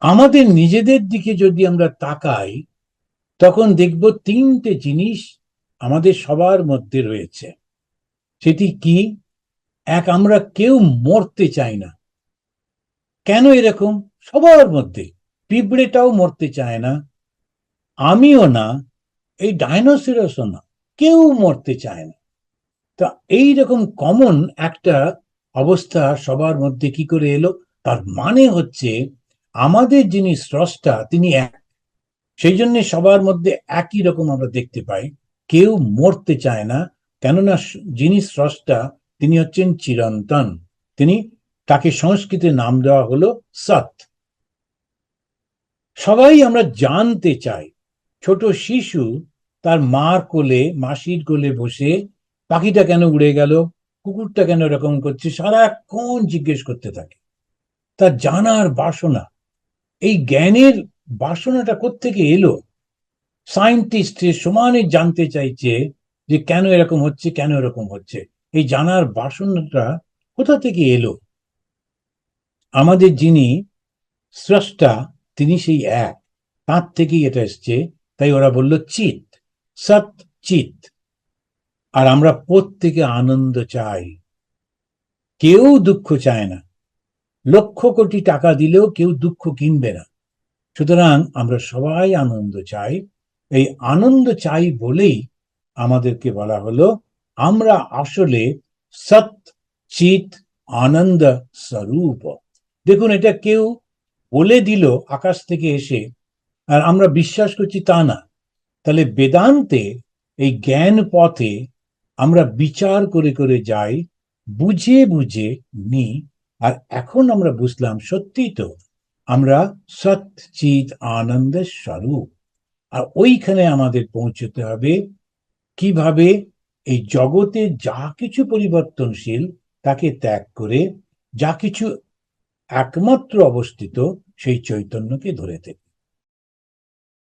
আমাদের নিজেদের দিকে যদি আমরা তাকাই, তখন দেখব তিনটে জিনিস আমাদের সবার মধ্যে রয়েছে। সেটি কি? এক, আমরা কেউ মরতে চাই না। কেন এরকম? সবার মধ্যে। পিঁপড়েটাও মরতে চায় না, আমিও না, এই ডাইনোসরসও না, কেউ মরতে চায় না। তা এইরকম কমন একটা অবস্থা সবার মধ্যে কি করে এলো? তার মানে হচ্ছে আমাদের যিনি স্রষ্টা তিনি এক। সেই জন্য সবার মধ্যে একই রকম আমরা দেখতে পাই, কেউ মরতে চায় না। কেননা যিনি স্রষ্টা তিনি হচ্ছেন চিরন্তন। তিনি, তাকে সংস্কৃতে নাম দেওয়া হলো সৎ। সবাই আমরা জানতে চাই। ছোট শিশু তার মার কোলে, মাসির কোলে বসে পাখিটা কেন উড়ে গেল, কুকুরটা কেন এরকম করছে, সারাক্ষণ জিজ্ঞেস করতে থাকে। তার জানার বাসনা, এই জ্ঞানের বাসনাটা কোত্থেকে এলো? সায়েন্টিস্ট সমানে জানতে চাইছে যে কেন এরকম হচ্ছে, কেন এরকম হচ্ছে। এই জানার বাসনাটা কোথা থেকে এলো? আমাদের যিনি স্রষ্টা তিনি সেই এক, তার থেকেই এটা এসছে। তাই ওরা বলল চিত, সৎ চিত। আর আমরা প্রত্যেকে আনন্দ চাই, কেউ দুঃখ চায় না। লক্ষ কোটি টাকা দিলেও কেউ দুঃখ কিনবে না। সুতরাং আমরা সবাই আনন্দ চাই। এই আনন্দ চাই বলেই আমাদেরকে বলা হলো আমরা আসলে সৎ চিত আনন্দ স্বরূপ। দেখুন, এটা কেউ বলে দিল আকাশ থেকে এসে আর আমরা বিশ্বাস করছি তা না। তাহলে বেদান্তে, এই জ্ঞান পথে আমরা বিচার করে করে যাই, বুঝে বুঝে নি। আর এখন আমরা বুঝলাম সত্যি তো আমরা সৎ চিৎ আনন্দের স্বরূপ। আর ওইখানে আমাদের পৌঁছতে হবে কিভাবে? এই জগতে যা কিছু পরিবর্তনশীল তাকে ত্যাগ করে যা কিছু একমাত্র অবস্থিত সেই চৈতন্যকে ধরে থেকে।